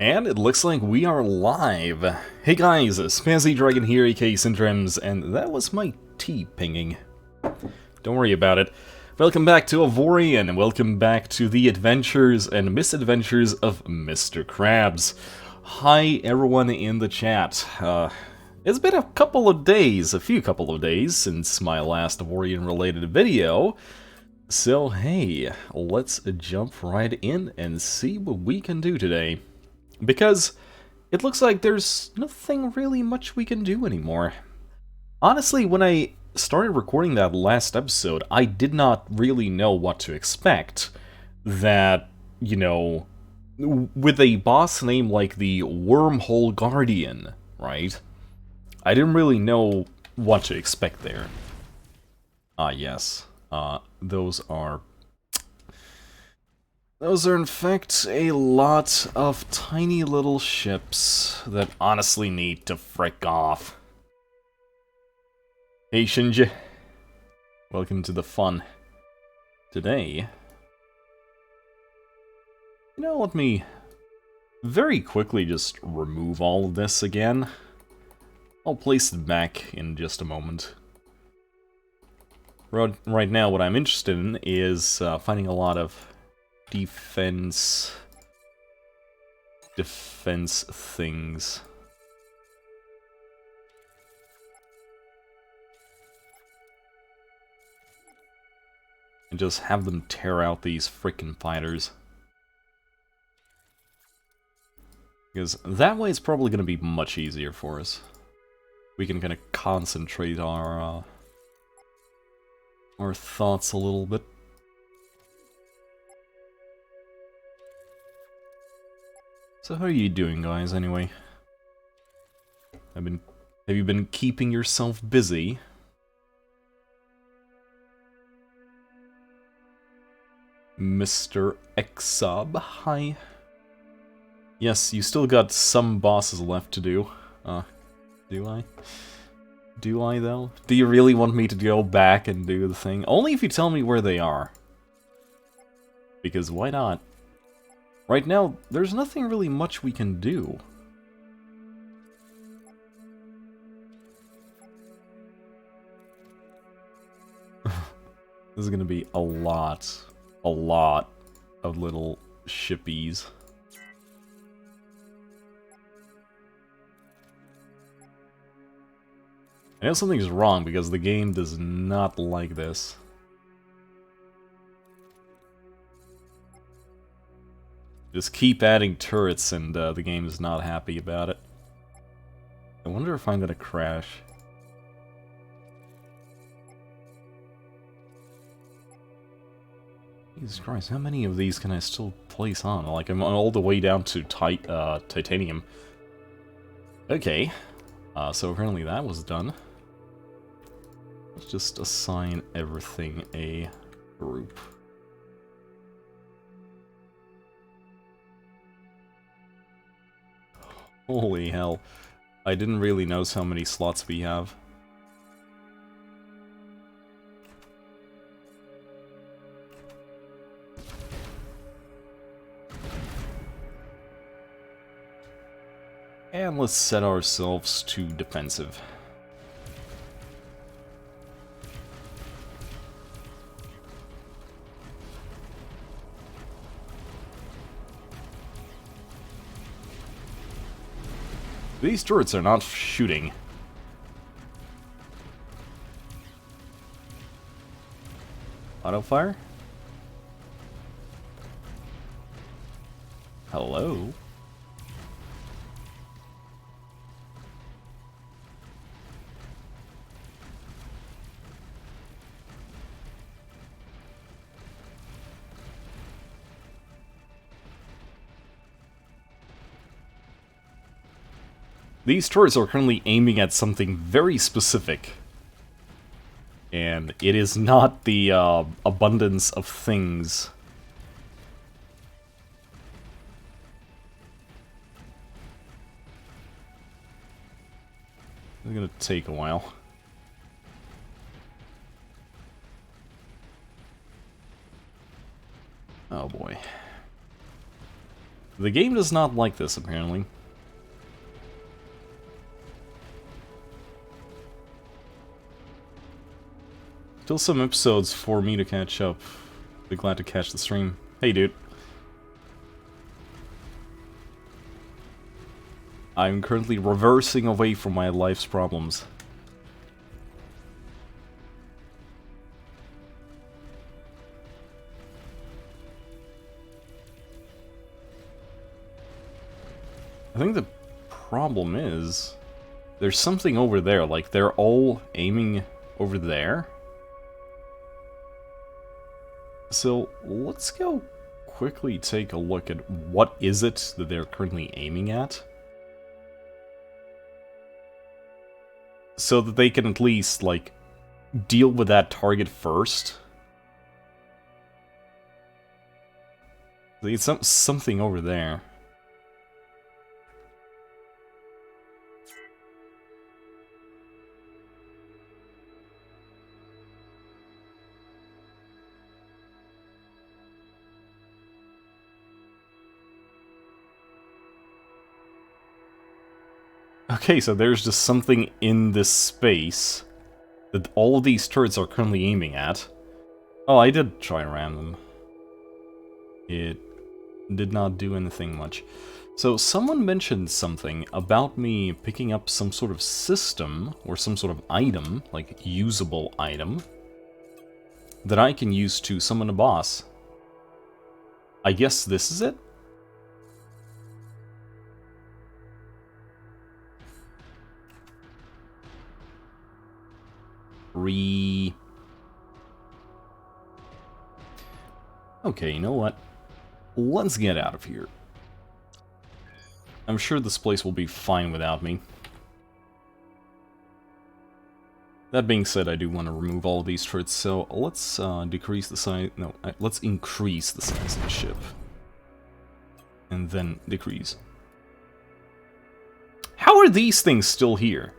And it looks like we are live. Hey guys, Spazzy Dragon here, aka Syndrems, and that was my tea pinging. Don't worry about it. Welcome back to Avorion, and welcome back to the adventures and misadventures of Mr. Krabs. Hi everyone in the chat. It's been a few couple of days since my last Avorion related video. So hey, let's jump right in and see what we can do today. Because it looks like there's nothing really much we can do anymore. Honestly, when I started recording that last episode, I did not really know what to expect. That, with a boss name like the Wormhole Guardian, right? I didn't really know what to expect there. Yes. Those are in fact a lot of tiny little ships that honestly need to frick off. Hey Shinji, welcome to the fun. Today, let me very quickly just remove all of this again. I'll place it back in just a moment. Right now, what I'm interested in is finding a lot of defense things. And just have them tear out these frickin' fighters. Because that way it's probably going to be much easier for us. We can kind of concentrate our thoughts a little bit. So how are you doing, guys, anyway? Have you been keeping yourself busy? Mr. Exub, hi. Yes, you still got some bosses left to do. Do I? Do I, though? Do you really want me to go back and do the thing? Only if you tell me where they are. Because why not? Right now, there's nothing really much we can do. This is gonna be a lot of little shippies. I know something's wrong because the game does not like this. Just keep adding turrets and the game is not happy about it. I wonder if I'm gonna crash. Jesus Christ, how many of these can I still place on? Like, I'm all the way down to titanium. Okay, so apparently that was done. Let's just assign everything a group. Holy hell. I didn't really notice how many slots we have. And let's set ourselves to defensive. These turrets are not shooting. Auto fire? Hello? These turrets are currently aiming at something very specific. And it is not the abundance of things. It's gonna take a while. Oh boy. The game does not like this, apparently. Still some episodes for me to catch up. Be glad to catch the stream. Hey, dude. I'm currently reversing away from my life's problems. I think the problem is there's something over there, like they're all aiming over there. So let's go quickly take a look at what is it that they're currently aiming at. So that they can at least, like, deal with that target first. It's something over there. Okay, so there's just something in this space that all of these turrets are currently aiming at. Oh, I did try and ram them. It did not do anything much. So someone mentioned something about me picking up some sort of system, or some sort of item, like usable item, that I can use to summon a boss. I guess this is it? Okay, you know what? Let's get out of here. I'm sure this place will be fine without me. That being said, I do want to remove all of these turrets, so let's decrease the size... No, let's increase the size of the ship. And then decrease. How are these things still here?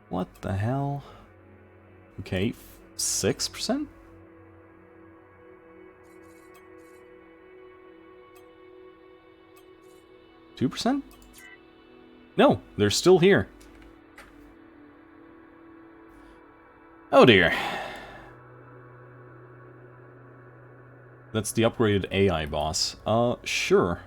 What the hell? Okay, 6%? $2%? No, they're still here. Oh dear. That's the upgraded AI boss. Sure.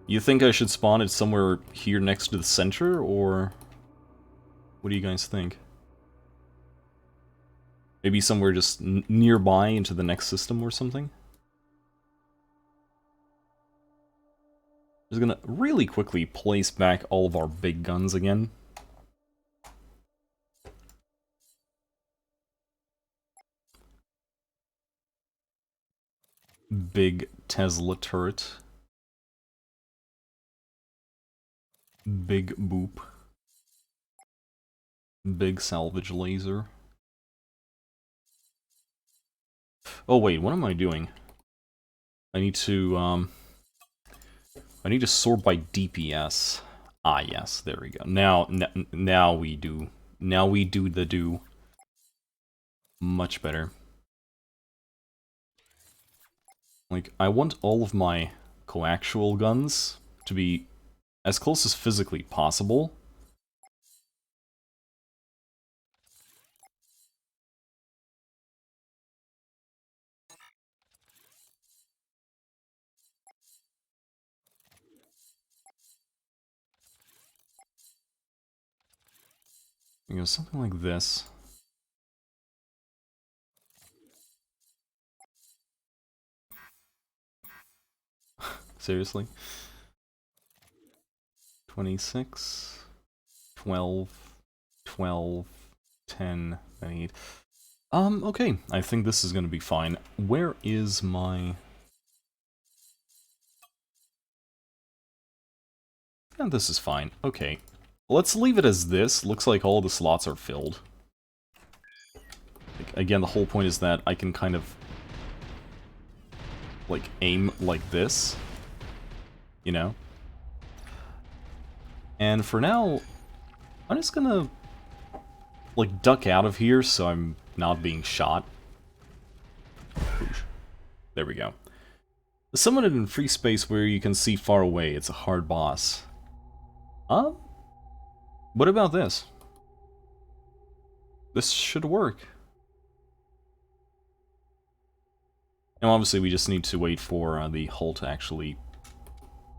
You think I should spawn it somewhere here next to the center, or what do you guys think? Maybe somewhere just nearby into the next system or something? Just gonna really quickly place back all of our big guns again. Big Tesla turret. Big boop. Big salvage laser. Oh wait, what am I doing? I need to sort by DPS. Ah yes, there we go. Now we do. Now we do the do. Much better. Like, I want all of my coaxial guns to be as close as physically possible. You know, something like this. Seriously? 26, 12, 12, 10, 8. Okay, I think this is gonna be fine. Where is my... And this is fine. Okay. Let's leave it as this. Looks like all the slots are filled. Like, again, the whole point is that I can kind of... like, aim like this. You know? And for now, I'm just gonna like, duck out of here so I'm not being shot. There we go. Summon it in free space where you can see far away. It's a hard boss. What about this? This should work. Now, obviously, we just need to wait for the hull to actually,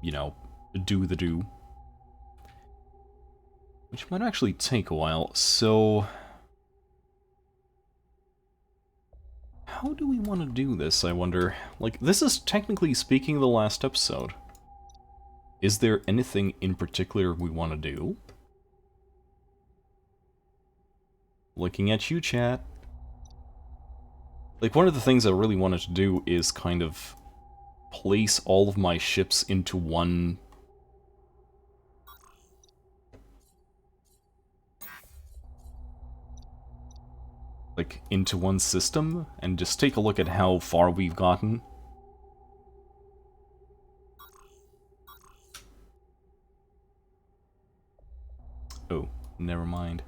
you know, do the do. Which might actually take a while, so... how do we want to do this, I wonder? Like, this is technically speaking the last episode. Is there anything in particular we want to do? Looking at you, chat. Like, one of the things I really wanted to do is kind of place all of my ships into one... like, into one system, and just take a look at how far we've gotten. Oh, never mind.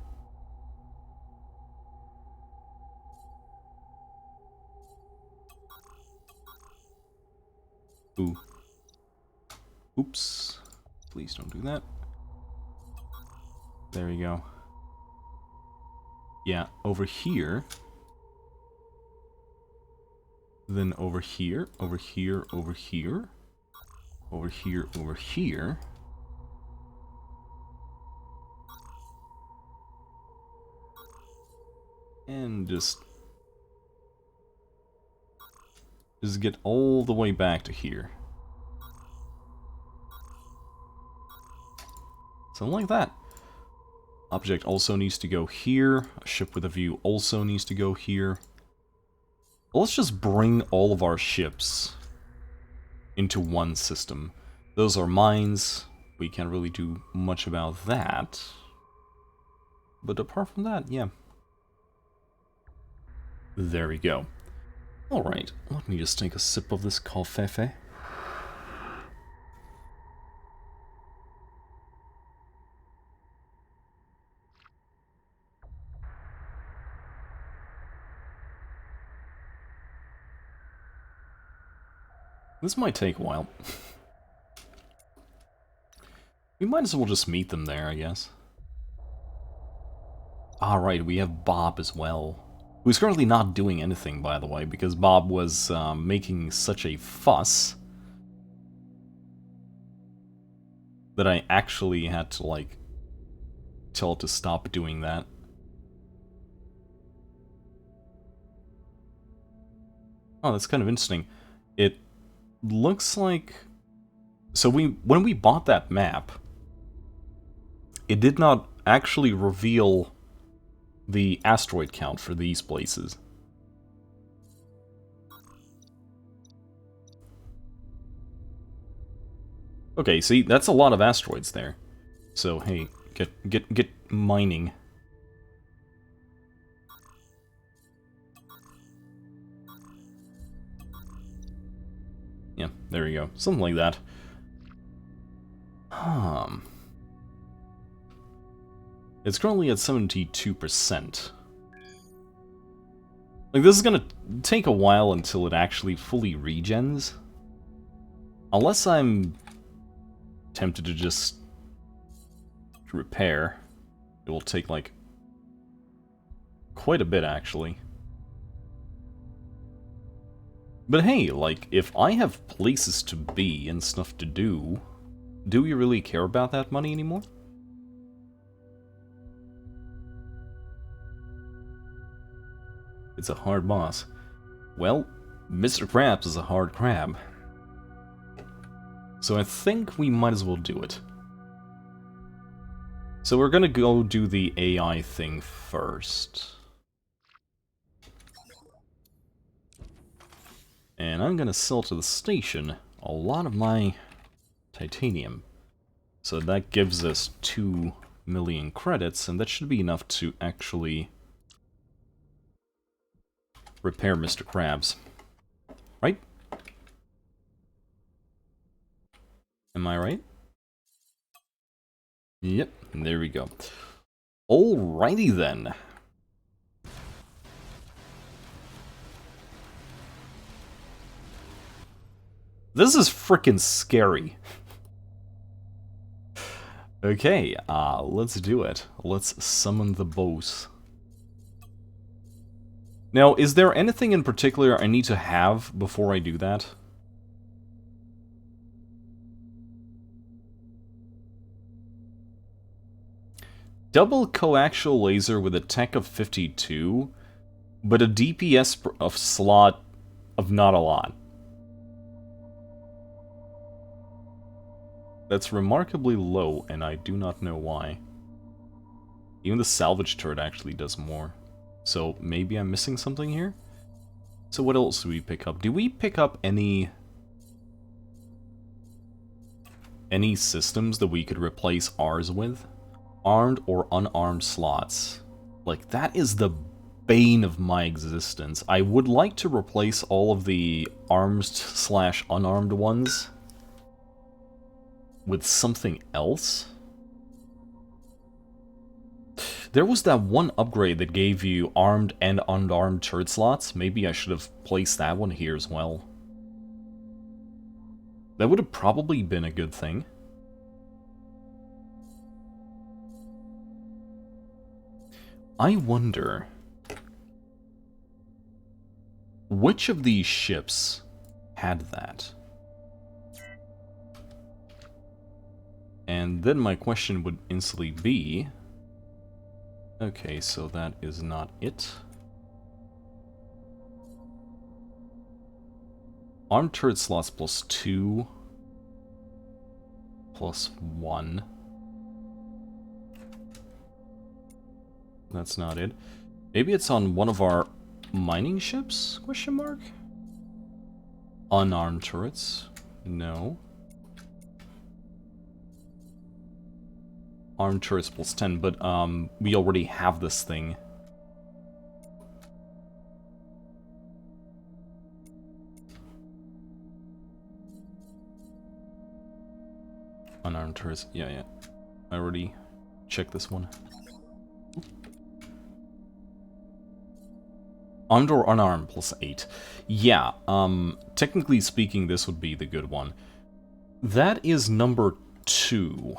Ooh. Oops. Please don't do that. There we go. Yeah, over here. Then over here, over here, over here. Over here, over here. And just get all the way back to here. Something like that. Object also needs to go here. A ship with a view also needs to go here. Let's just bring all of our ships into one system. Those are mines. We can't really do much about that. But apart from that, yeah. There we go. Alright, let me just take a sip of this coffee. This might take a while. We might as well just meet them there, I guess. Alright, we have Bob as well. Who's currently not doing anything, by the way, because Bob was making such a fuss that I actually had to, like, tell it to stop doing that. Oh, that's kind of interesting. It looks like... so when we bought that map, it did not actually reveal the asteroid count for these places. Okay, see, that's a lot of asteroids there. So, hey, get mining. Yeah, there we go. Something like that. It's currently at 72%. Like, this is gonna take a while until it actually fully regens. Unless I'm tempted to just repair. It will take, like, quite a bit, actually. But hey, like, if I have places to be and stuff to do we really care about that money anymore? It's a hard boss. Well, Mr. Krabs is a hard crab. So I think we might as well do it. So we're gonna go do the AI thing first. And I'm gonna sell to the station a lot of my titanium. So that gives us 2 million credits, and that should be enough to actually repair Mr. Krabs. Right? Am I right? Yep, there we go. Alrighty then. This is frickin' scary. Okay, let's do it. Let's summon the boss. Now, is there anything in particular I need to have before I do that? Double coaxial laser with a tech of 52, but a DPS of slot of not a lot. That's remarkably low, and I do not know why. Even the salvage turret actually does more. So maybe I'm missing something here? So what else do we pick up? Do we pick up any systems that we could replace ours with? Armed or unarmed slots. Like, that is the bane of my existence. I would like to replace all of the armed/unarmed ones with something else. There was that one upgrade that gave you armed and unarmed turret slots. Maybe I should have placed that one here as well. That would have probably been a good thing. I wonder which of these ships had that? And then my question would instantly be... Okay, so that is not it. Armed turret slots +2. +1. That's not it. Maybe it's on one of our mining ships? Question mark? Unarmed turrets? No. Armed turrets +10, but we already have this thing. Unarmed turrets, yeah. I already checked this one. Armed or unarmed +8. Yeah, technically speaking, this would be the good one. That is number 2.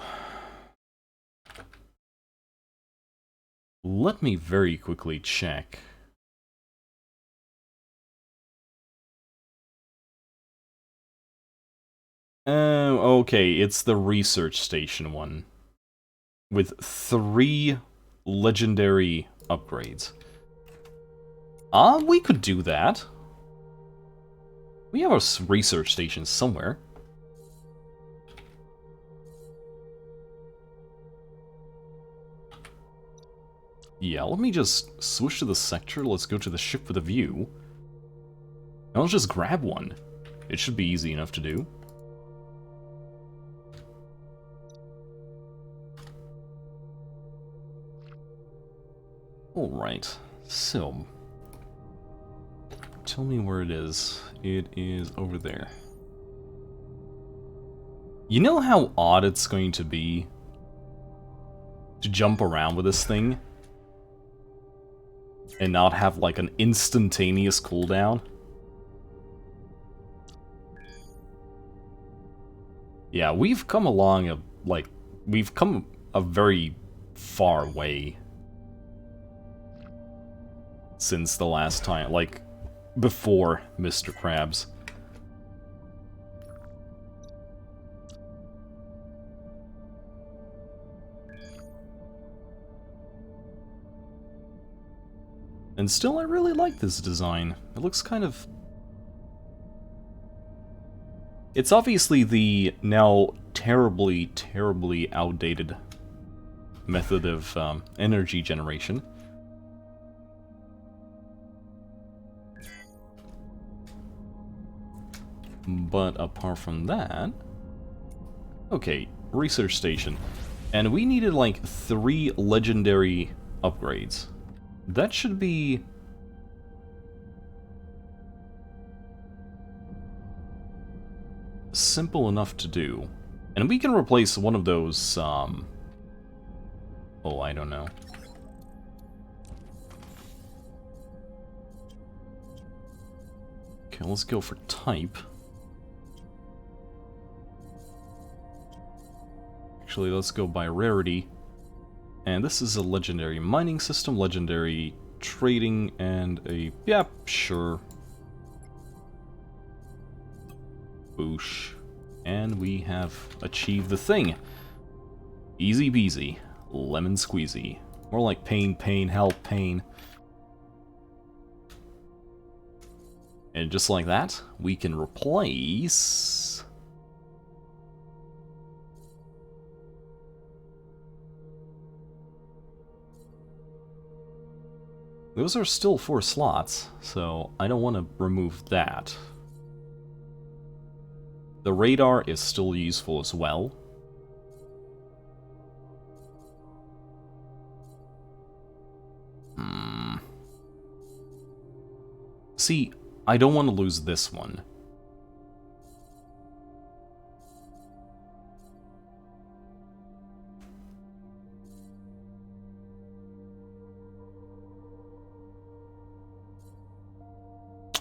Let me very quickly check. Okay, it's the research station one. With 3 legendary upgrades. We could do that. We have a research station somewhere. Yeah, let me just switch to the sector. Let's go to the ship with a view. And let's just grab one. It should be easy enough to do. Alright, so... Tell me where it is. It is over there. You know how odd it's going to be to jump around with this thing and not have like an instantaneous cooldown? Yeah, we've come along we've come a very far way since the last time, like, before Mr. Krabs. And still, I really like this design. It looks kind of... It's obviously the now terribly, terribly outdated method of energy generation. But apart from that... Okay, research station. And we needed like 3 legendary upgrades. That should be... simple enough to do. And we can replace one of those, oh, I don't know. Okay, let's go for type. Actually, let's go by rarity. And this is a legendary mining system, legendary trading, and a... yeah, sure. Boosh. And we have achieved the thing. Easy peasy. Lemon squeezy. More like pain, pain, help, pain. And just like that, we can replace... those are still 4 slots, so I don't want to remove that. The radar is still useful as well. See, I don't want to lose this one.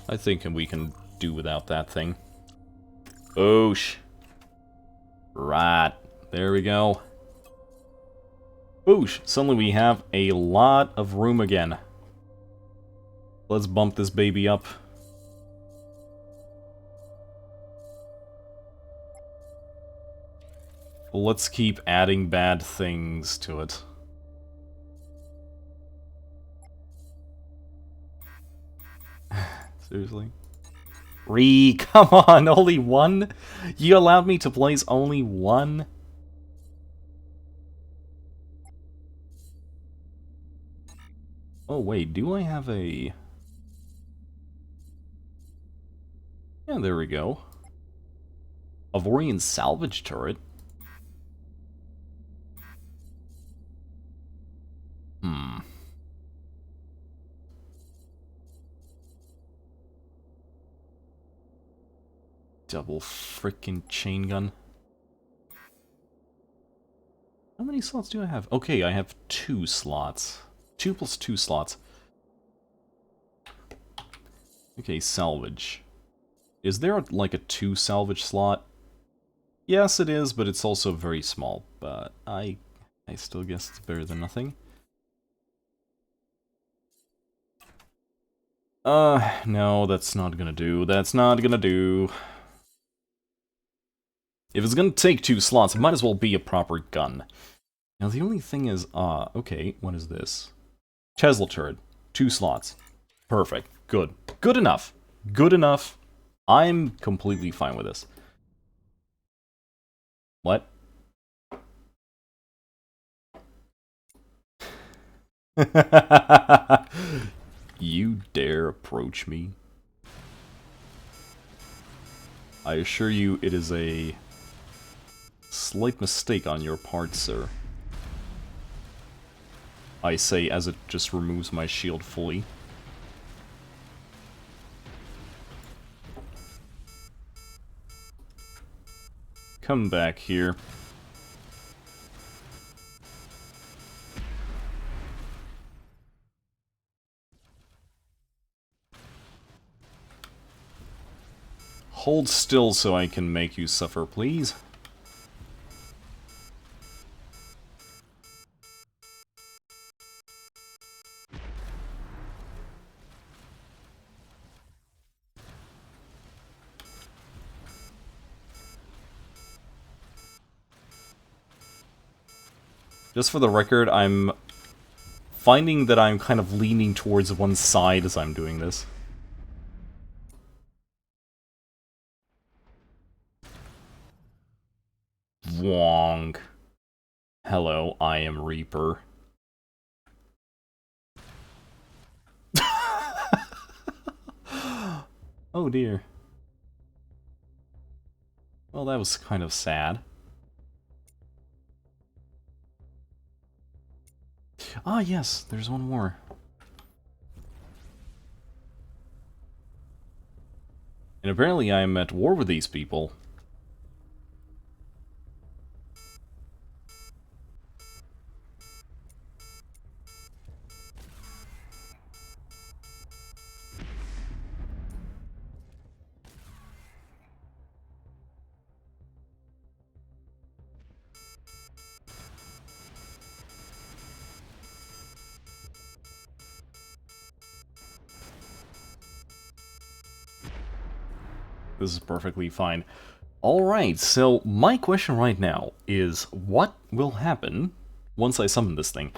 I think we can do without that thing. Boosh. Right. There we go. Boosh. Suddenly we have a lot of room again. Let's bump this baby up. Let's keep adding bad things to it. Seriously? Come on, only one? You allowed me to place only one? Oh wait, do I have a... yeah, there we go. Avorion salvage turret? Double frickin' chain gun. How many slots do I have? Okay, I have 2 slots. 2 plus 2 slots. Okay, salvage. Is there like a 2 salvage slot? Yes, it is, but it's also very small. But I still guess it's better than nothing. No, that's not gonna do. That's not gonna do. If it's gonna take 2 slots, it might as well be a proper gun. Now the only thing is, okay, what is this? Tesla turret. 2 slots. Perfect. Good. Good enough. Good enough. I'm completely fine with this. What? You dare approach me? I assure you it is a slight mistake on your part, sir. I say as it just removes my shield fully. Come back here. Hold still so I can make you suffer, please. Just for the record, I'm finding that I'm kind of leaning towards one side as I'm doing this. Wong. Hello, I am Reaper. Oh dear. Well, that was kind of sad. Ah, yes, there's one more. And apparently I'm at war with these people. This is perfectly fine. Alright, so my question right now is, what will happen once I summon this thing?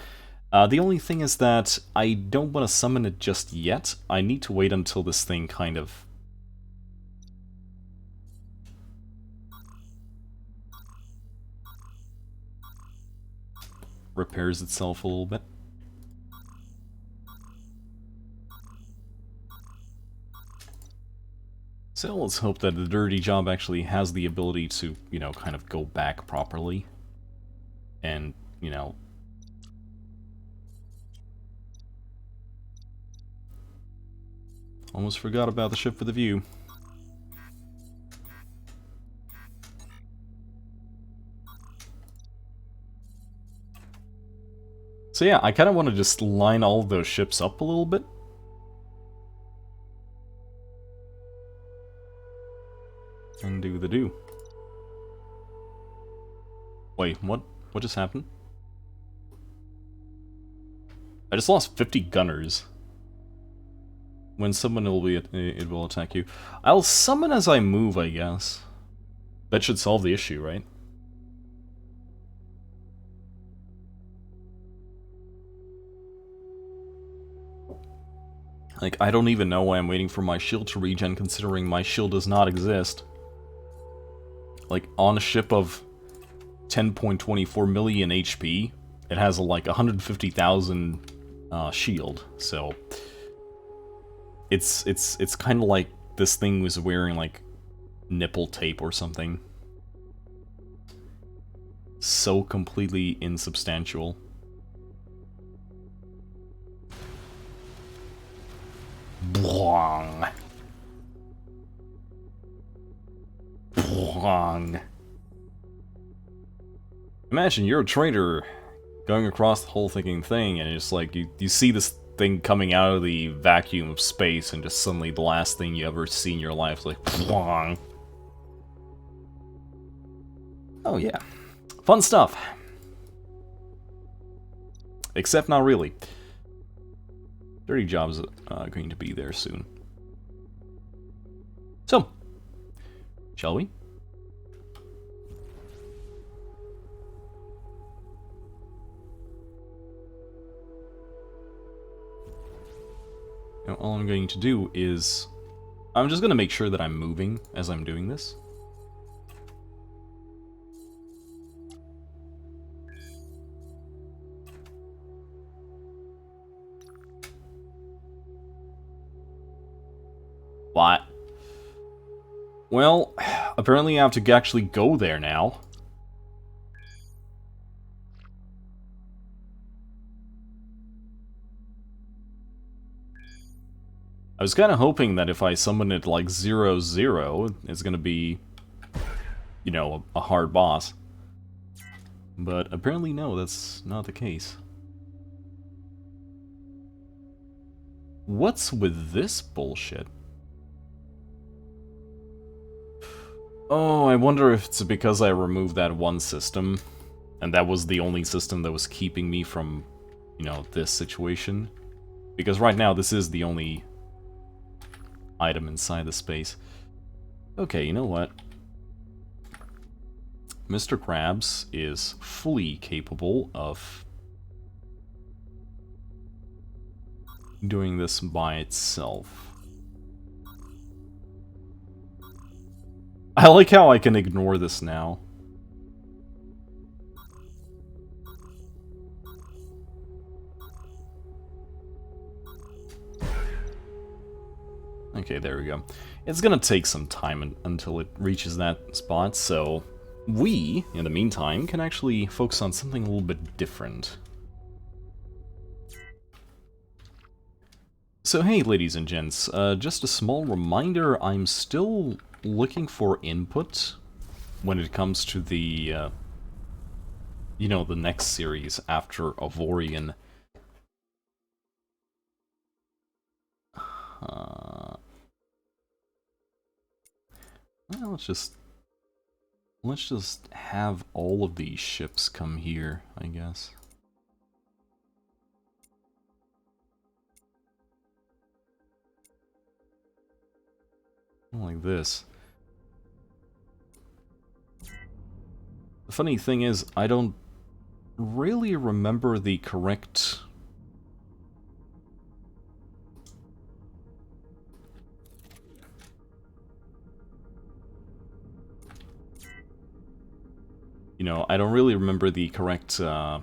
The only thing is that I don't want to summon it just yet. I need to wait until this thing kind of... repairs itself a little bit. So let's hope that the dirty job actually has the ability to, you know, kind of go back properly. And, you know... Almost forgot about the ship with a view. So yeah, I kind of want to just line all of those ships up a little bit. And do the do. Wait, what? What just happened? I just lost 50 gunners. When someone will be, it will attack you. I'll summon as I move, I guess. That should solve the issue, right? Like, I don't even know why I'm waiting for my shield to regen, considering my shield does not exist. Like, on a ship of 10.24 million HP, it has, like, 150,000 shield, so... It's kind of like this thing was wearing, like, nipple tape or something. So completely insubstantial. Bwong. Bwong. Imagine you're a trader going across the whole thinking thing, and it's like you see this thing coming out of the vacuum of space, and just suddenly the last thing you ever see in your life is like, bwong. Oh yeah. Fun stuff. Except not really. Dirty Job's going to be there soon. So, shall we? Now, all I'm going to do is... I'm just going to make sure that I'm moving as I'm doing this. What? Well, apparently I have to actually go there now. I was kind of hoping that if I summon it like 0-0, it's gonna be, you know, a hard boss. But apparently no, that's not the case. What's with this bullshit? Oh, I wonder if it's because I removed that one system, and that was the only system that was keeping me from, you know, this situation. Because right now, this is the only item inside the space. Okay, you know what? Mr. Krabs is fully capable of doing this by itself. I like how I can ignore this now. Okay, there we go. It's gonna take some time until it reaches that spot, so we, in the meantime, can actually focus on something a little bit different. So hey, ladies and gents, just a small reminder, I'm still looking for input when it comes to the, you know, the next series after Avorion. Well, let's just have all of these ships come here, I guess. Like this. The funny thing is, I don't really remember the correct... You know, I don't really remember the correct, like,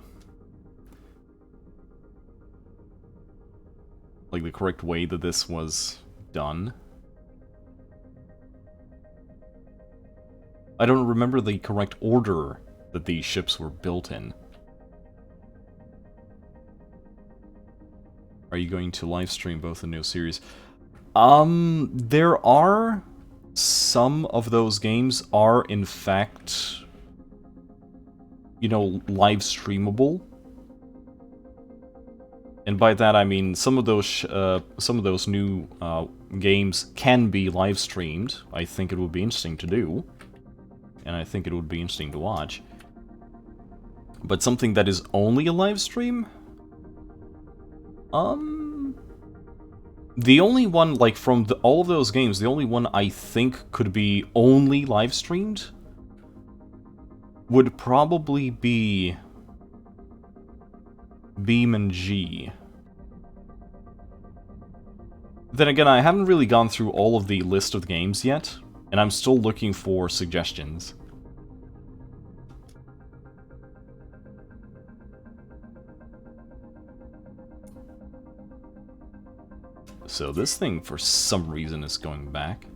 the correct way that this was done. I don't remember the correct order that these ships were built in. Are you going to live stream both the new series? There are some of those games are in fact, you know, live streamable. And by that I mean some of those new games can be live streamed. I think it would be interesting to do, and I think it would be interesting to watch. But something that is only a live stream? The only one, like, from all of those games, the only one I think could be only live streamed would probably be Beam and G. Then again, I haven't really gone through all of the list of games yet, and I'm still looking for suggestions. So this thing, for some reason, is going back.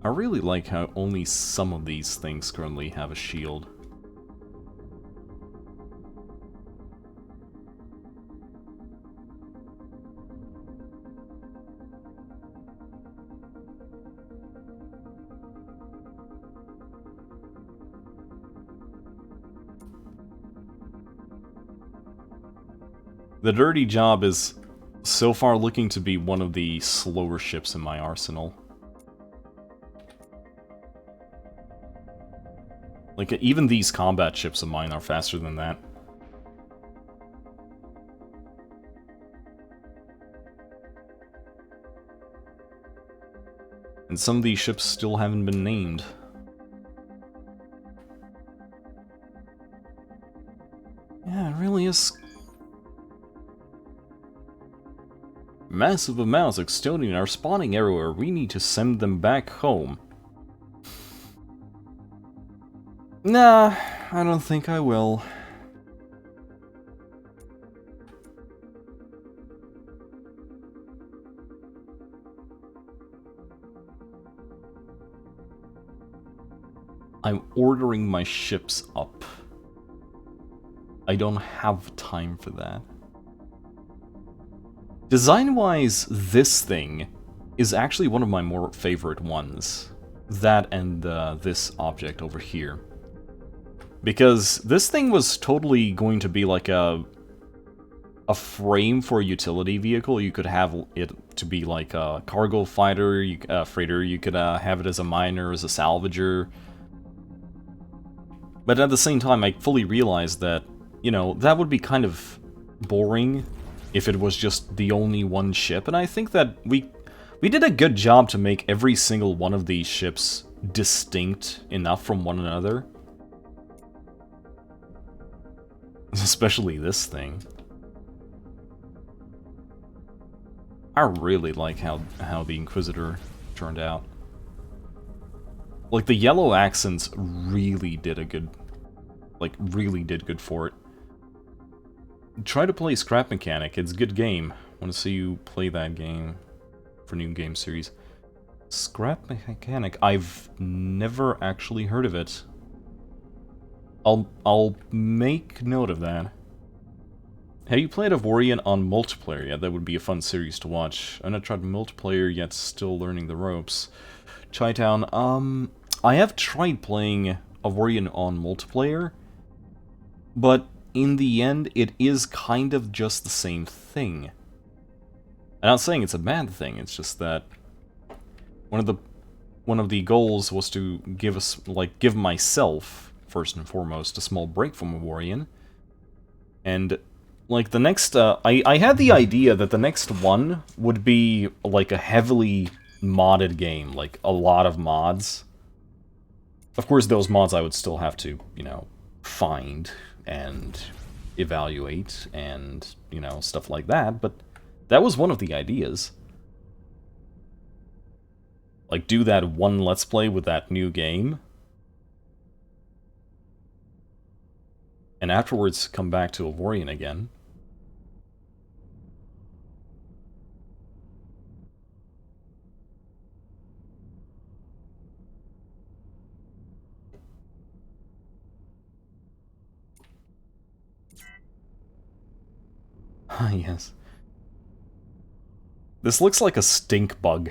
I really like how only some of these things currently have a shield. The Dirty Job is so far looking to be one of the slower ships in my arsenal. Like, even these combat ships of mine are faster than that. And some of these ships still haven't been named. Yeah, it really is. Massive amounts of Estonian are spawning everywhere. We need to send them back home. Nah, I don't think I will. I'm ordering my ships up. I don't have time for that. Design-wise, this thing is actually one of my more favorite ones. That and this object over here. Because this thing was totally going to be like a frame for a utility vehicle. You could have it to be like a cargo fighter, freighter. You could have it as a miner, as a salvager. But at the same time, I fully realized that, you know, that would be kind of boring if it was just the only one ship. And I think that we did a good job to make every single one of these ships distinct enough from one another. Especially this thing. I really like how the Inquisitor turned out. Like, the yellow accents really did a good... Like, really did good for it. Try to play Scrap Mechanic, it's a good game. Want to see you play that game for new game series. Scrap Mechanic, I've never actually heard of it. I'll make note of that. Have you played Avorion on multiplayer yet? That would be a fun series to watch. I've not tried multiplayer yet, still learning the ropes. Chi-Town, I have tried playing Avorion on multiplayer, but in the end, it is kind of just the same thing. I'm not saying it's a bad thing, it's just that one of the goals was to give myself first and foremost, a small break from Avorion. And, like, the next, I had the idea that the next one would be, like, a heavily modded game, like, a lot of mods. Of course, those mods I would still have to, you know, find and evaluate and, you know, stuff like that, but that was one of the ideas. Like, do that one Let's Play with that new game, and afterwards come back to Avorion again. Ah, yes. This looks like a stink bug.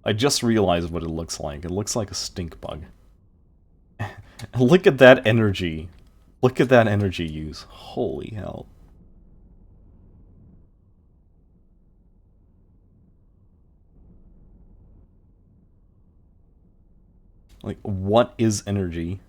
I just realized what it looks like. It looks like a stink bug. Look at that energy. Look at that energy use. Holy hell. Like, what is energy?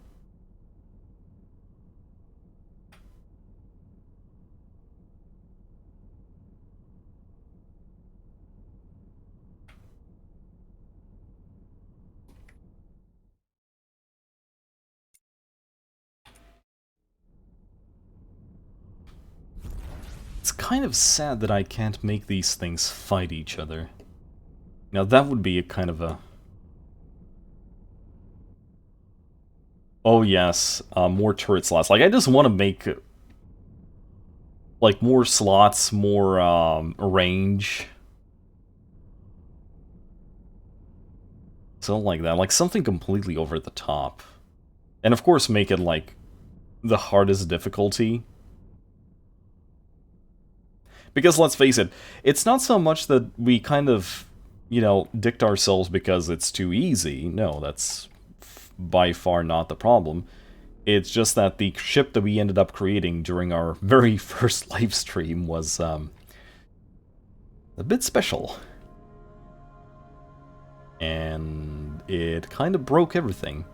It's kind of sad that I can't make these things fight each other. Now that would be a kind of a... Oh yes, more turret slots. Like, I just want to make... like, more slots, more range. Something like that. Like, something completely over the top. And of course make it, like, the hardest difficulty. Because let's face it, it's not so much that we kind of, you know, dicked ourselves because it's too easy. No, that's by far not the problem. It's just that the ship that we ended up creating during our very first live stream was a bit special. And it kind of broke everything.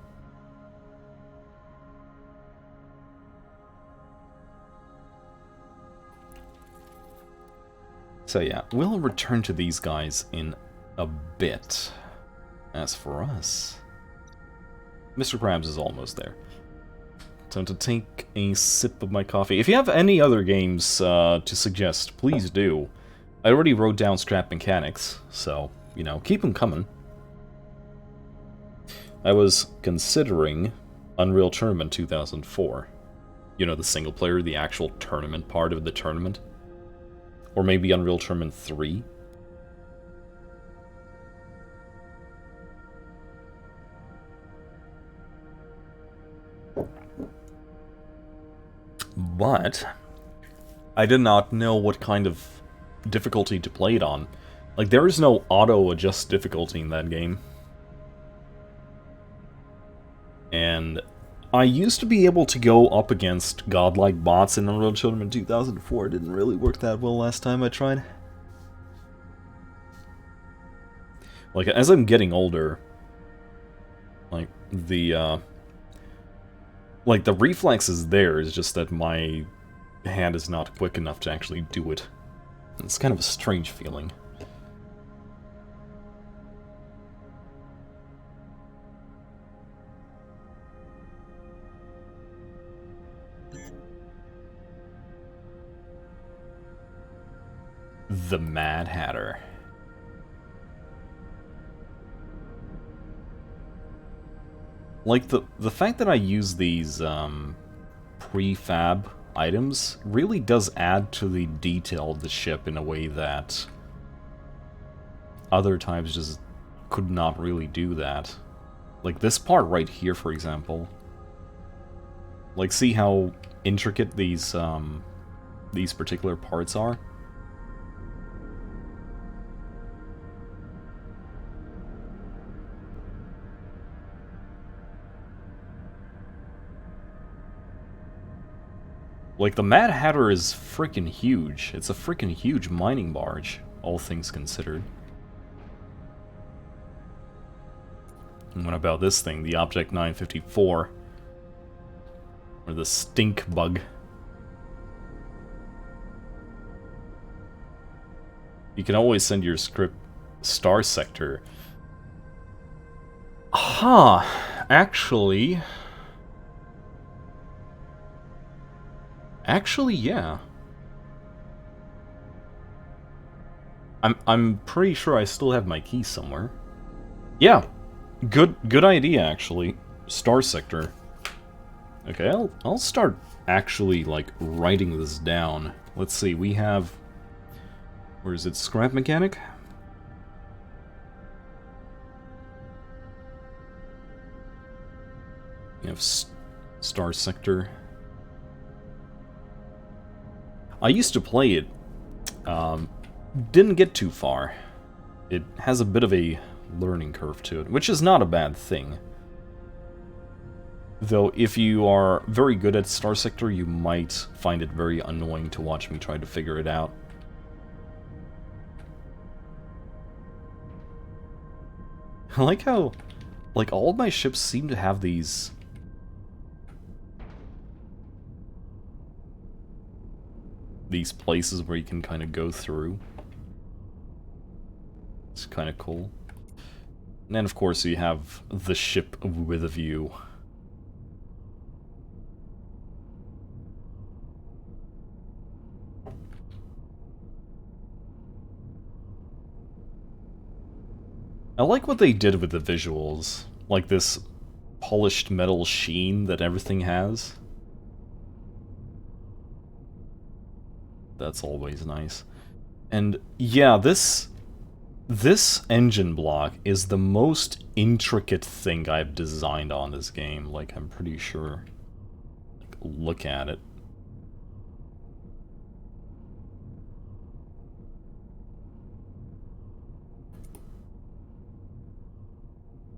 So yeah, we'll return to these guys in a bit. As for us, Mr. Krabs is almost there. Time to take a sip of my coffee. If you have any other games to suggest, please do. I already wrote down Scrap Mechanics, so, you know, keep them coming. I was considering Unreal Tournament 2004. You know, the single player, the actual tournament part of the tournament. Or maybe Unreal Tournament 3. But I did not know what kind of difficulty to play it on. Like, there is no auto-adjust difficulty in that game. And I used to be able to go up against godlike bots in Unreal Tournament 2004. It didn't really work that well last time I tried. Like, as I'm getting older, like, the reflex is there, it's just that my hand is not quick enough to actually do it. It's kind of a strange feeling. The Mad Hatter. Like, the fact that I use these prefab items really does add to the detail of the ship in a way that other types just could not really do that. Like this part right here, for example. Like, see how intricate these particular parts are? Like, the Mad Hatter is freaking huge. It's a freaking huge mining barge, all things considered. And what about this thing, the Object 954? Or the stink bug? You can always send your script Star Sector. Huh, actually... Actually, yeah. I'm pretty sure I still have my key somewhere. Yeah, good idea, actually. Star Sector. Okay, I'll start actually, like, writing this down. Let's see, we have... Where is it? Scrap Mechanic? We have Star Sector. I used to play it. Didn't get too far. It has a bit of a learning curve to it, which is not a bad thing. Though, if you are very good at Star Sector, you might find it very annoying to watch me try to figure it out. I like how, like, all of my ships seem to have these... these places where you can kind of go through. It's kind of cool. And then, of course, you have the ship with a view. I like what they did with the visuals. Like this polished metal sheen that everything has. That's always nice. And yeah, this engine block is the most intricate thing I've designed on this game. Like, I'm pretty sure. Like, look at it.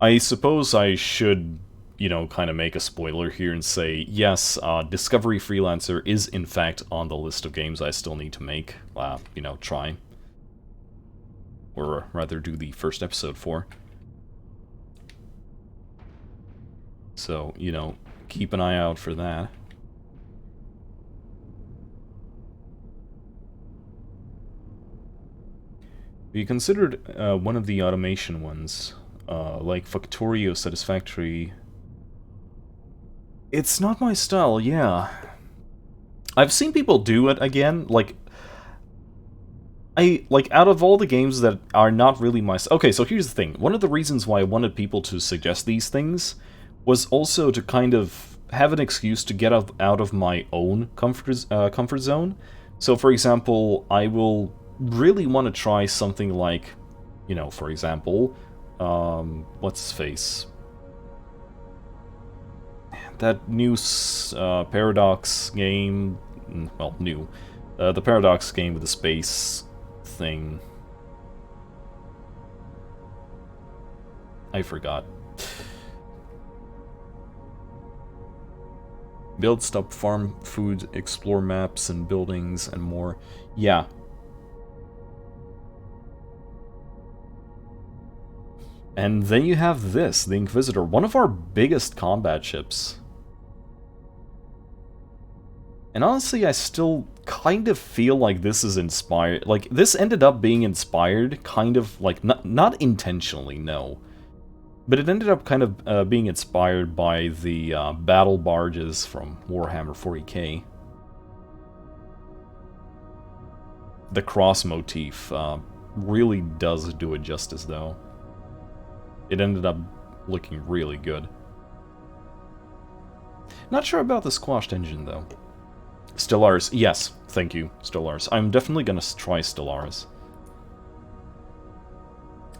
I suppose I should, you know, kind of make a spoiler here and say, yes, Discovery Freelancer is in fact on the list of games I still need to make, you know, try. Or rather do the first episode for. So, you know, keep an eye out for that. We considered one of the automation ones. Like Factorio Satisfactory. It's not my style, yeah. I've seen people do it again, like... out of all the games that are not really my... Okay, so here's the thing. One of the reasons why I wanted people to suggest these things was also to kind of have an excuse to get out of my own comfort zone. So, for example, I will really want to try something like, you know, for example... what's his face? That new Paradox game... Well, new. The Paradox game with the space thing. I forgot. Build, stop, farm, food, explore maps and buildings and more. Yeah. And then you have this, the Inquisitor, one of our biggest combat ships. And honestly, I still kind of feel like this is inspired... Like, this ended up being inspired, kind of, like, not intentionally, no. But it ended up kind of being inspired by the battle barges from Warhammer 40k. The cross motif really does do it justice, though. It ended up looking really good. Not sure about the squashed engine, though. Stellaris, yes, thank you, Stellaris. I'm definitely gonna try Stellaris.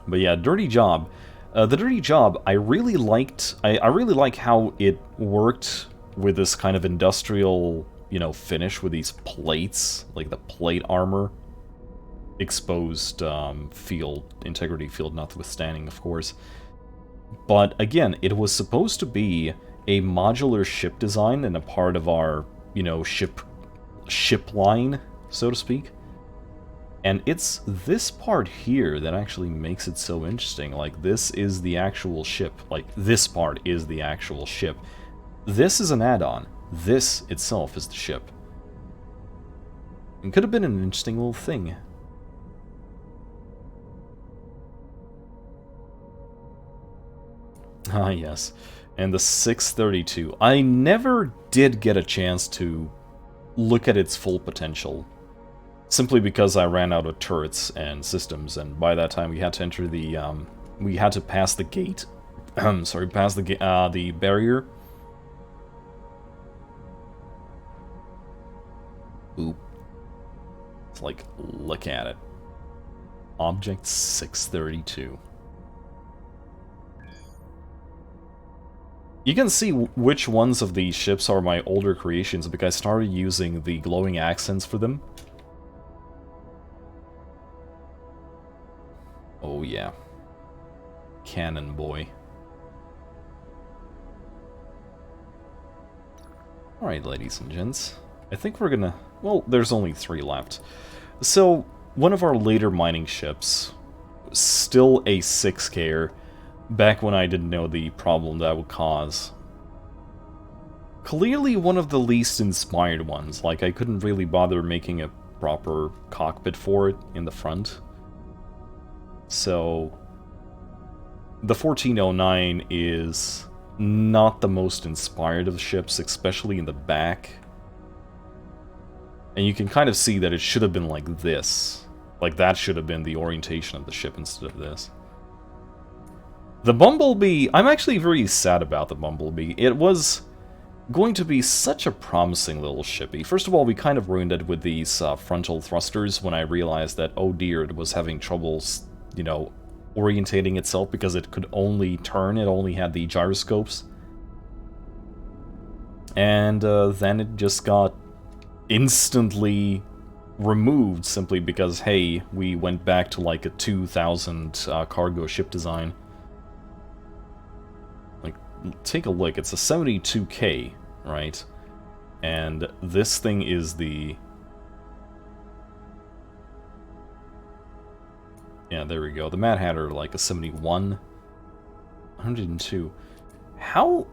But yeah, Dirty Job. The Dirty Job, I really liked... I really like how it worked with this kind of industrial, you know, finish with these plates, like the plate armor. Exposed field, integrity field notwithstanding, of course. But again, it was supposed to be a modular ship design and a part of our, you know, ship line, so to speak. And it's this part here that actually makes it so interesting. Like, this is the actual ship. Like, this part is the actual ship. This is an add-on. This itself is the ship. It could have been an interesting little thing. Ah, yes. And the 632. I never did get a chance to look at its full potential. Simply because I ran out of turrets and systems, and by that time we had to enter the, we had to pass the gate. Sorry, pass the barrier. Oop. It's like, look at it. Object 632. You can see which ones of these ships are my older creations because I started using the glowing accents for them. Oh yeah. Cannon boy. Alright, ladies and gents. I think we're gonna... Well, there's only 3 left. So, one of our later mining ships, still a 6K-er, back when I didn't know the problem that would cause. Clearly one of the least inspired ones, like I couldn't really bother making a proper cockpit for it in the front. So, the 1409 is not the most inspired of the ships, especially in the back. And you can kind of see that it should have been like this. Like that should have been the orientation of the ship instead of this. The Bumblebee, I'm actually very sad about the Bumblebee. It was going to be such a promising little shippy. First of all, we kind of ruined it with these frontal thrusters when I realized that, oh dear, it was having troubles, you know, orientating itself because it could only turn, it only had the gyroscopes. And then it just got instantly removed simply because, hey, we went back to like a 2000 cargo ship design. Like, take a look, it's a 72K, right? And this thing is the... Yeah, there we go. The Mad Hatter, like a 71. 102. How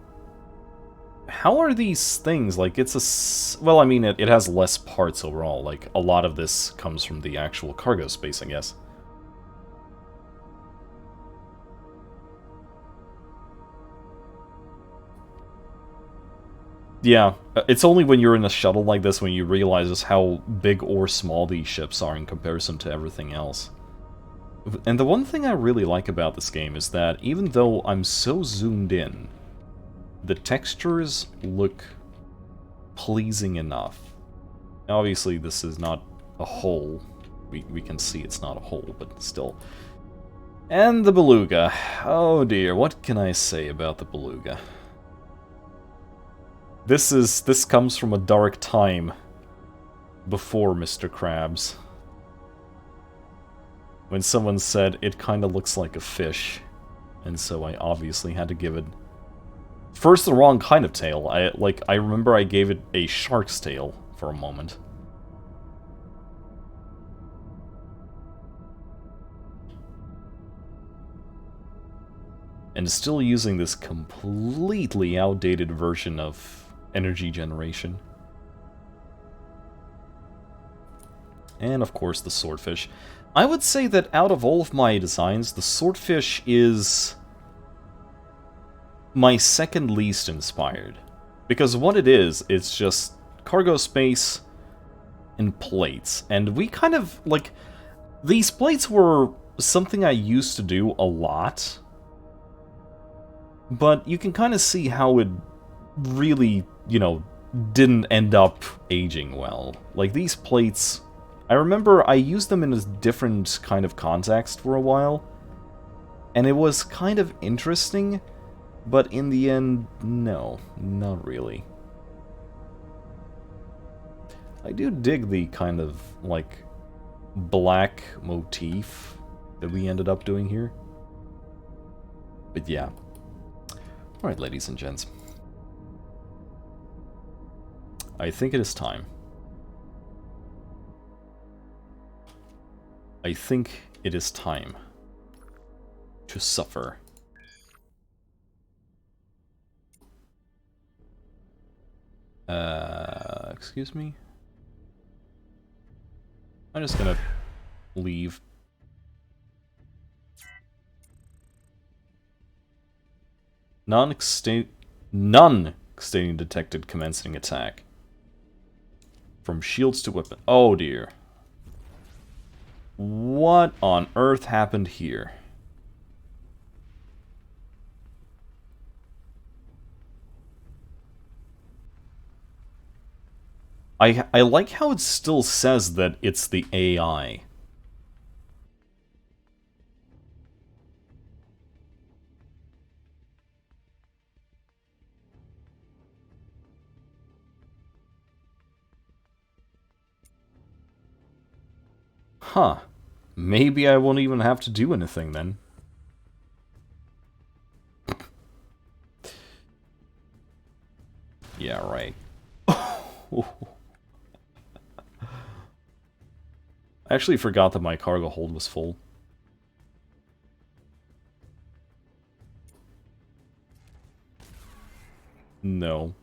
are these things, like, it's a... Well, I mean, it has less parts overall. Like, a lot of this comes from the actual cargo space, I guess. Yeah, it's only when you're in a shuttle like this when you realize just how big or small these ships are in comparison to everything else. And the one thing I really like about this game is that even though I'm so zoomed in, the textures look pleasing enough. Now, obviously, this is not a hole. We can see it's not a hole, but still. And the Beluga. Oh dear, what can I say about the Beluga? This comes from a dark time before Mr. Krabs. When someone said it kinda looks like a fish, and so I obviously had to give it first the wrong kind of tail. I remember I gave it a shark's tail for a moment. And still using this completely outdated version of energy generation. And of course the swordfish. I would say that out of all of my designs, the swordfish is my second least inspired. Because what it is, it's just cargo space and plates. And we kind of, like, these plates were something I used to do a lot. But you can kind of see how it really, you know, didn't end up aging well. Like, these plates, I remember I used them in a different kind of context for a while, and it was kind of interesting, but in the end, no, not really. I do dig the kind of, like, black motif that we ended up doing here. But yeah. Alright, ladies and gents. I think it is time. I think it is time to suffer. Excuse me? I'm just gonna leave. None-extending detected commencing attack. From shields to weapon. Oh dear. What on earth happened here? I like how it still says that it's the AI. Huh. Maybe I won't even have to do anything then. Yeah, right. I actually forgot that my cargo hold was full. No.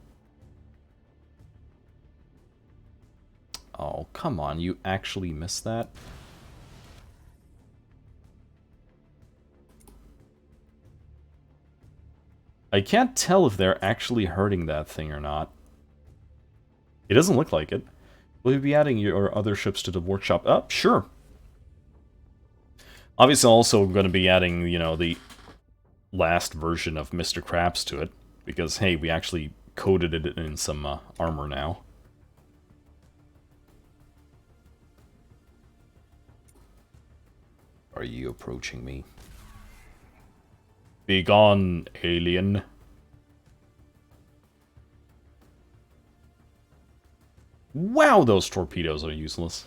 Oh, come on, you actually missed that? I can't tell if they're actually hurting that thing or not. It doesn't look like it. Will you be adding your other ships to the workshop? Sure. Obviously, also going to be adding, you know, the last version of Mr. Krabs to it. Because, hey, we actually coated it in some armor now. Are you approaching me? Be gone, alien. Wow, those torpedoes are useless.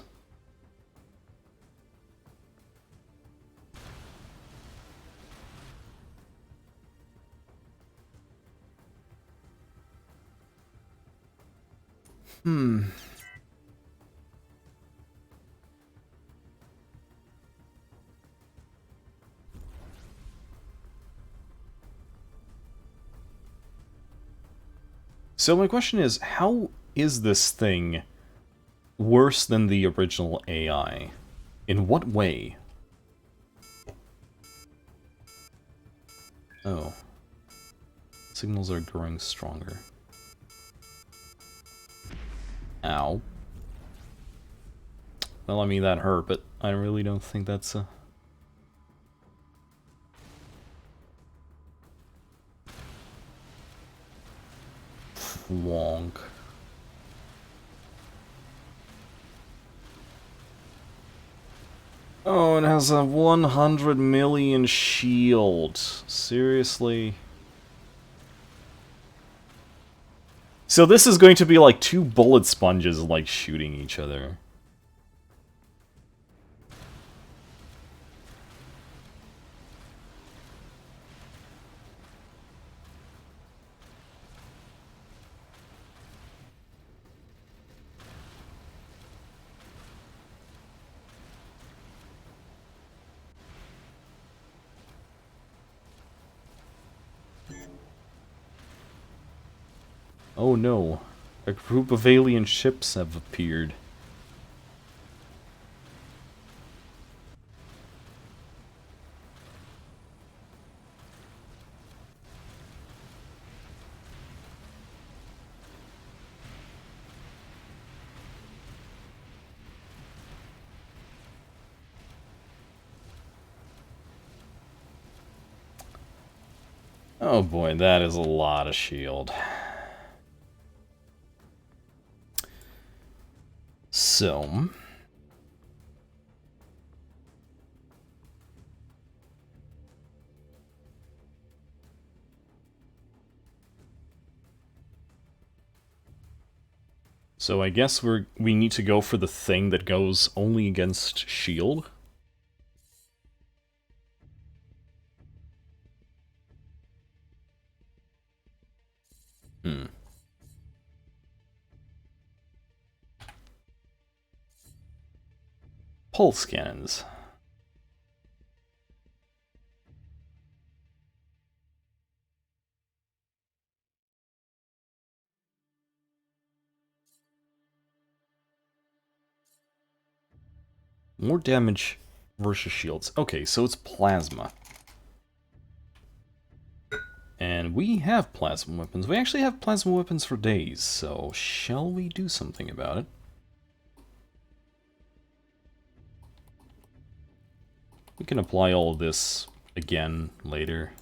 So my question is, how is this thing worse than the original AI? In what way? Oh. Signals are growing stronger. Ow. Well, I mean, that hurt, but I really don't think that's a... Wonk. Oh, it has a 100 million shield. Seriously? So this is going to be like two bullet sponges, like, shooting each other. Oh no. A group of alien ships have appeared. Oh boy, that is a lot of shield. So... So I guess we need to go for the thing that goes only against shield? Hmm. Pulse cannons. More damage versus shields. Okay, so it's plasma. And we have plasma weapons. We actually have plasma weapons for days, so shall we do something about it? We can apply all of this again later.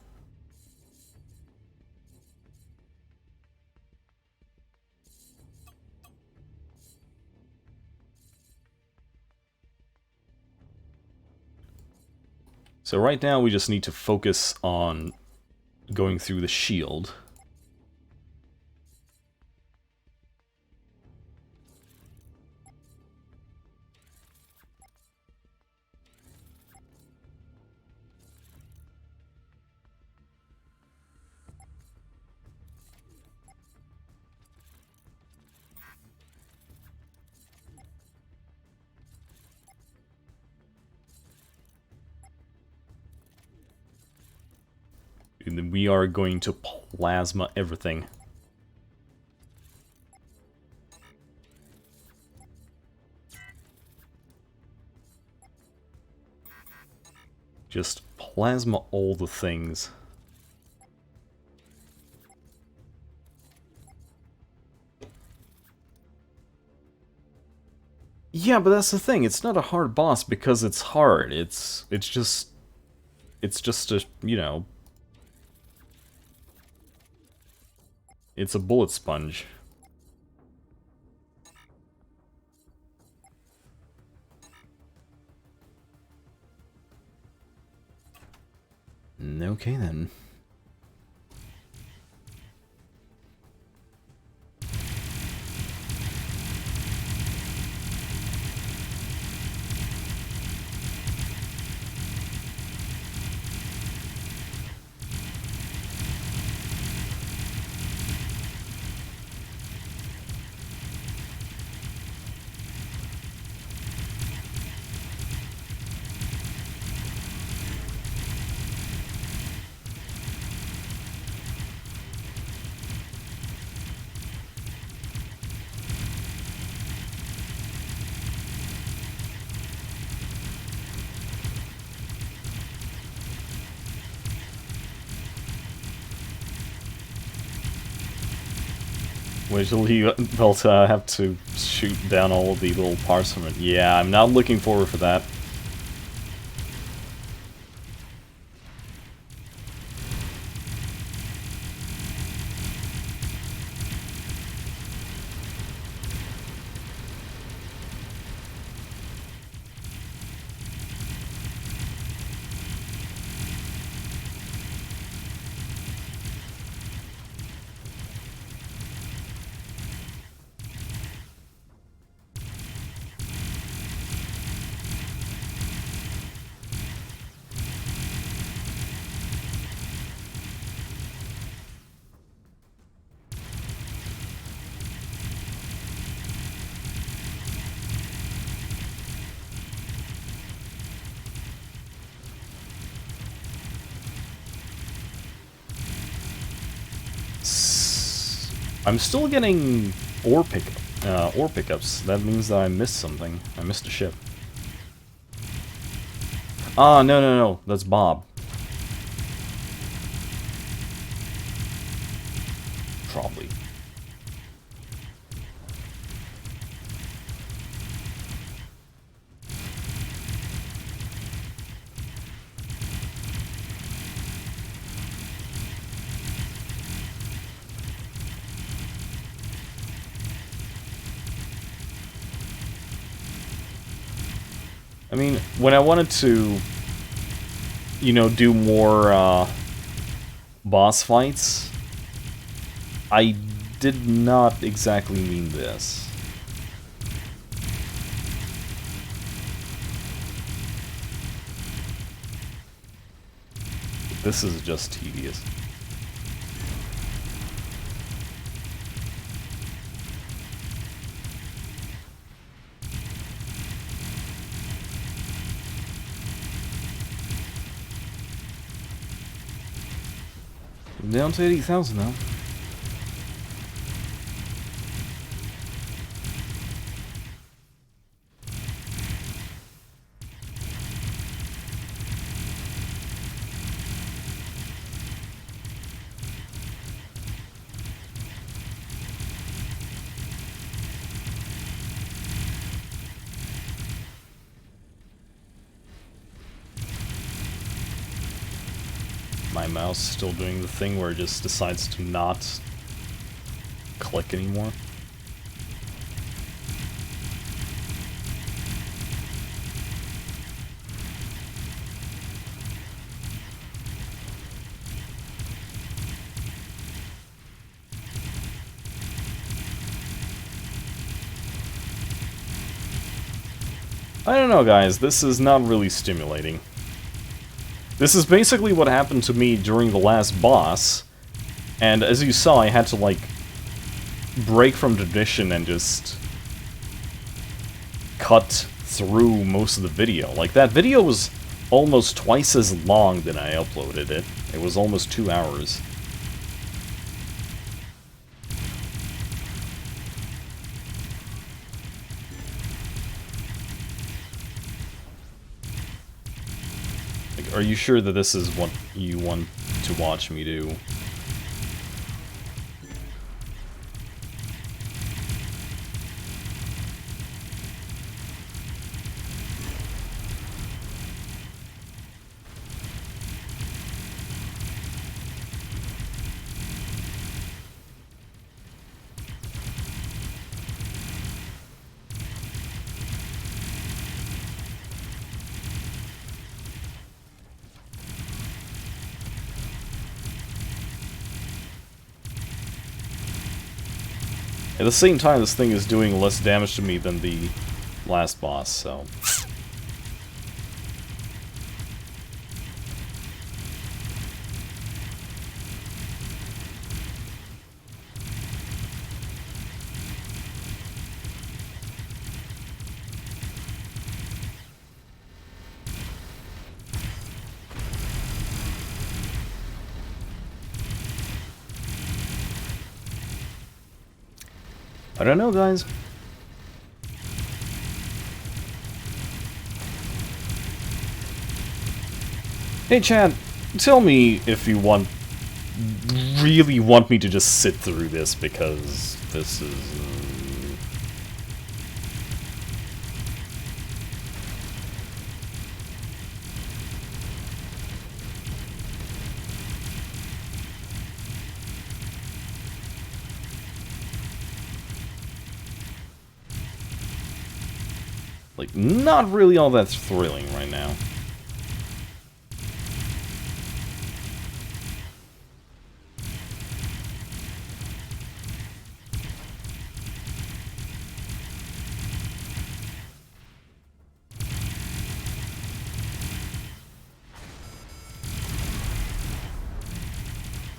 So right now we just need to focus on going through the shield. And then we are going to plasma everything. Just plasma all the things. Yeah, but that's the thing. It's not a hard boss because it's hard. It's just a, you know, it's a bullet sponge. Okay then. Wait till they'll have to shoot down all of the little parts from it. Yeah, I'm not looking forward for that. I'm still getting ore pickups. That means that I missed something. I missed a ship. Ah, no. That's Bob. Probably. I mean, when I wanted to, you know, do more boss fights, I did not exactly mean this. This is just tedious. Down to 80,000 now. my mouse still doing the thing where it just decides to not click anymore. I don't know, guys, this is not really stimulating. This is basically what happened to me during the last boss, and as you saw, I had to, like, break from tradition and just cut through most of the video. Like, that video was almost twice as long than I uploaded it. It was almost 2 hours. Are you sure that this is what you want to watch me do? At the same time, this thing is doing less damage to me than the last boss, so... I don't know, guys. Hey, Chad, tell me if you really want me to just sit through this, because this is... like, not really all that thrilling right now.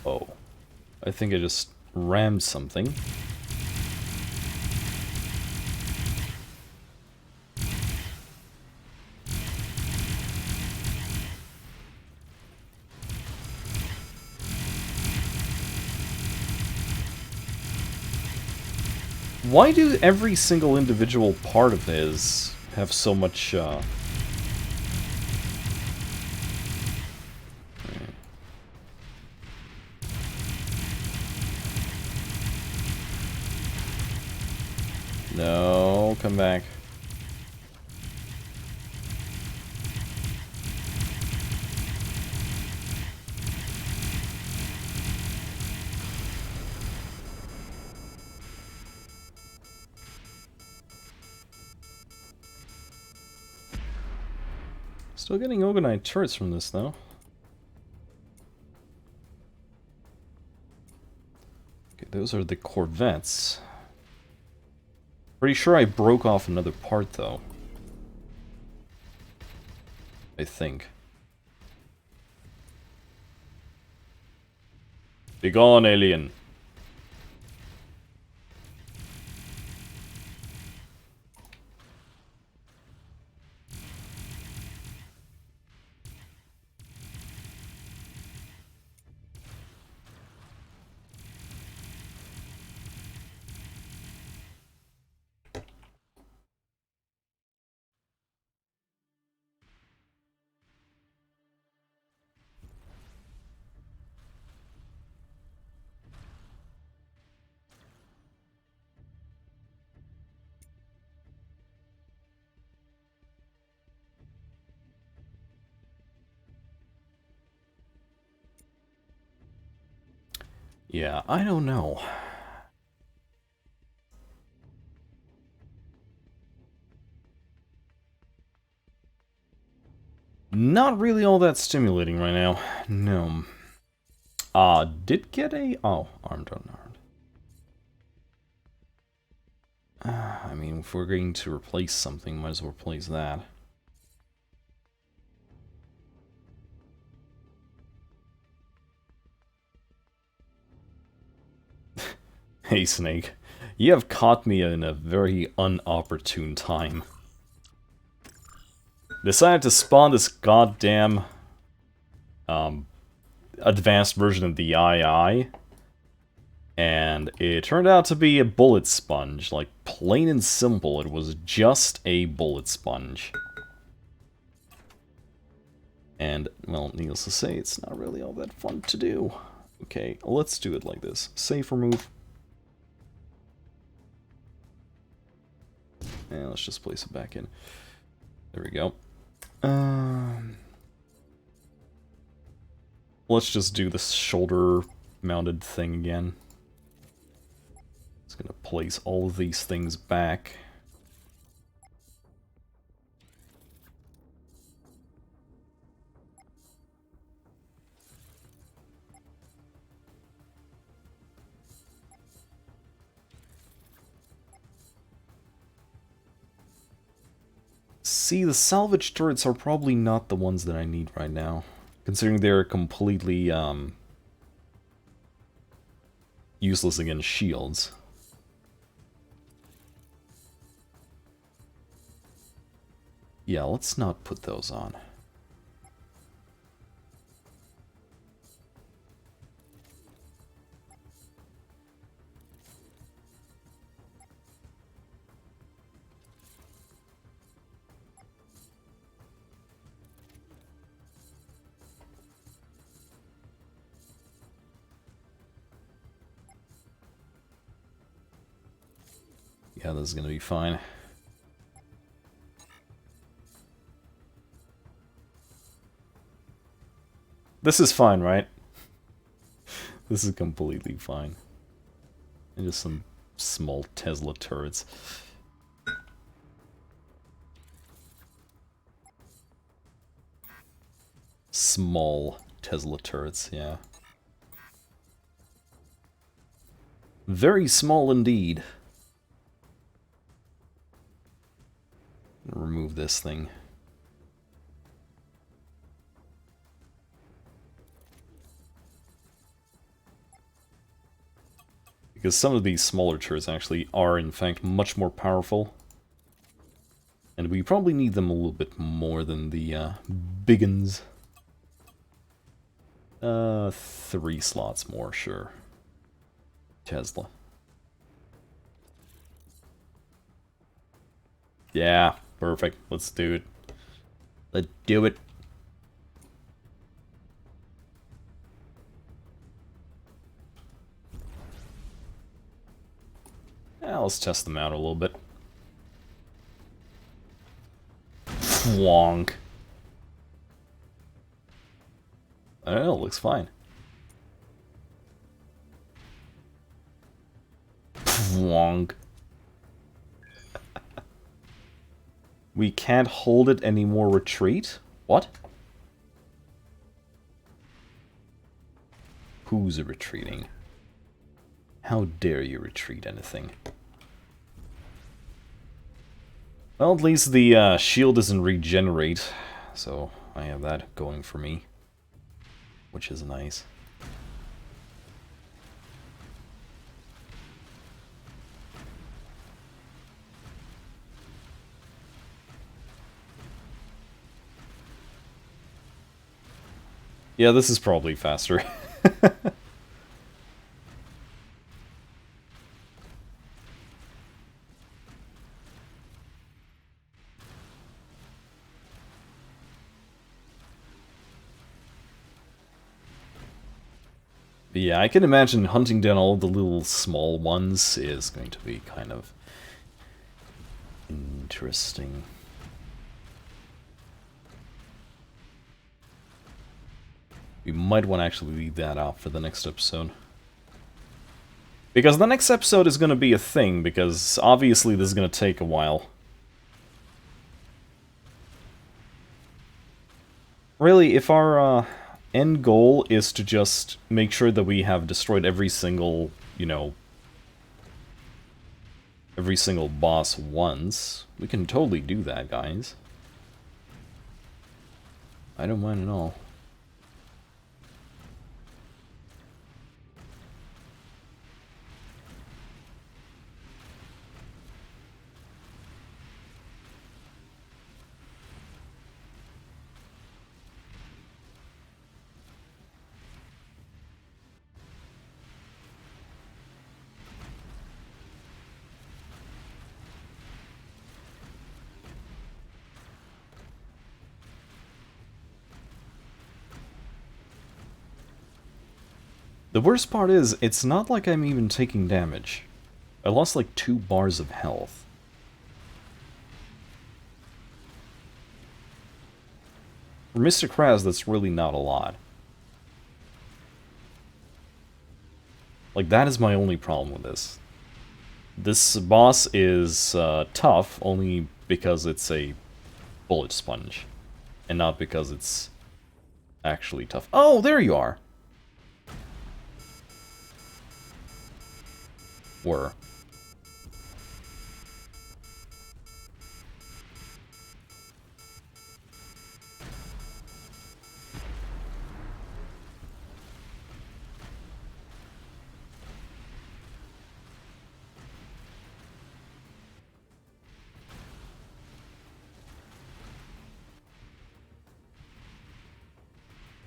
Oh. I think I just rammed something. Why do every single individual part of his have so much, No, come back. Still getting Ogonite turrets from this, though. Okay, those are the Corvettes. Pretty sure I broke off another part, though. I think. Be gone, alien. Yeah, I don't know. Not really all that stimulating right now. No. Did get a... Oh, armed, unarmed. I mean, if we're going to replace something, might as well replace that. Hey, Snake. You have caught me in a very unopportune time. Decided to spawn this goddamn... advanced version of the II. And it turned out to be a bullet sponge. Like, plain and simple, it was just a bullet sponge. And, well, needless to say, it's not really all that fun to do. Okay, let's do it like this. Safe remove. And let's just place it back in. There we go. Let's just do this shoulder-mounted thing again. It's gonna place all of these things back. See, the salvage turrets are probably not the ones that I need right now, considering they're completely useless against shields. Yeah, let's not put those on. Yeah, this is gonna be fine. This is fine, right? This is completely fine. And just some small Tesla turrets. Small Tesla turrets, yeah. Very small indeed. Remove this thing. Because some of these smaller turrets actually are, in fact, much more powerful. And we probably need them a little bit more than the big uns. 3 slots more, sure. Tesla. Yeah, perfect. Let's do it. Let's do it. Yeah, let's test them out a little bit. Wonk. I don't know, it looks fine. Wonk. We can't hold it anymore. Retreat? What? Who's retreating? How dare you retreat anything? Well, at least the shield doesn't regenerate, so I have that going for me, which is nice. Yeah, this is probably faster. But yeah, I can imagine hunting down all the little small ones is going to be kind of interesting. We might want to actually leave that out for the next episode. Because the next episode is going to be a thing, because obviously this is going to take a while. Really, if our end goal is to just make sure that we have destroyed every single, you know, every single boss once, we can totally do that, guys. I don't mind at all. The worst part is, it's not like I'm even taking damage. I lost like 2 bars of health. For Mr. Krabs, that's really not a lot. Like, that is my only problem with this. This boss is tough only because it's a bullet sponge. And not because it's actually tough. Oh, there you are! Were.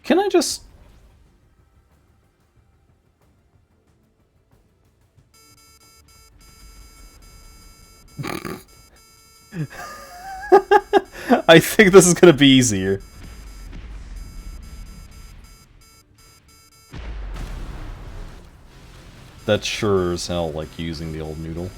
Can I just... I think this is gonna be easier. That's sure as hell like using the old noodle.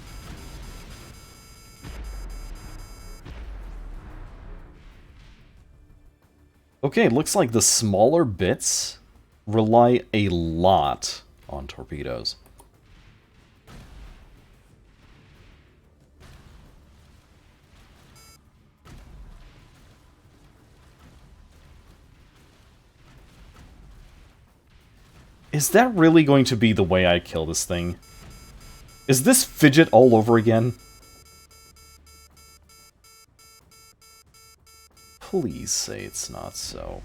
Okay, looks like the smaller bits rely a lot on torpedoes. Is that really going to be the way I kill this thing? Is this fidget all over again? Please say it's not so.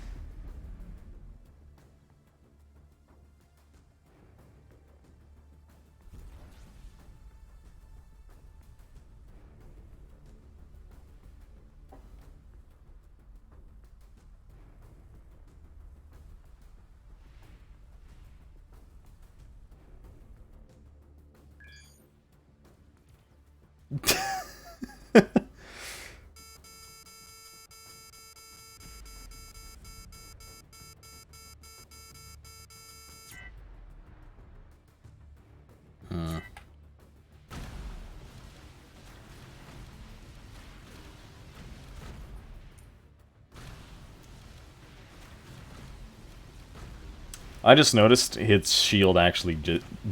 I just noticed its shield actually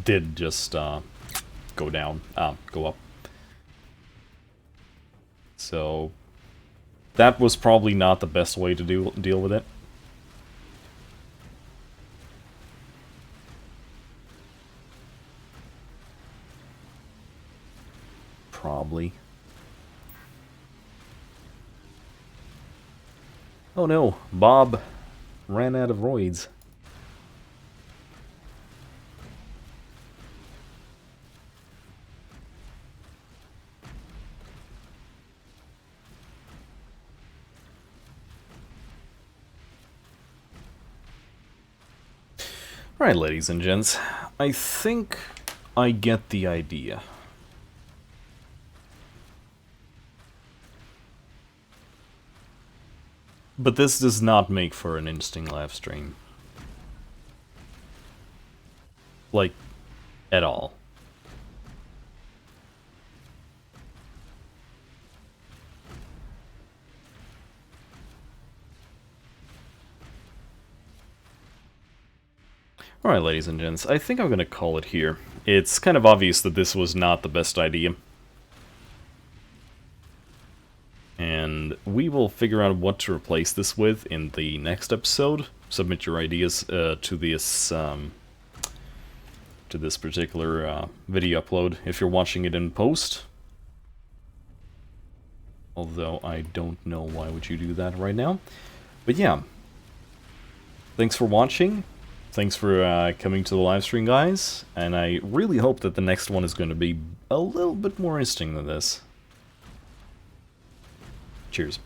did just go down, go up. So that was probably not the best way to deal with it. Probably. Oh no, Bob ran out of roids. Alright, ladies and gents, I think I get the idea. But this does not make for an interesting live stream. Like, at all. Alright, ladies and gents, I think I'm going to call it here. it's kind of obvious that this was not the best idea. And we will figure out what to replace this with in the next episode. Submit your ideas to this particular video upload if you're watching it in post. Although I don't know why would you do that right now. But yeah, thanks for watching. Thanks for coming to the live stream, guys. And I really hope that the next one is going to be a little bit more interesting than this. Cheers.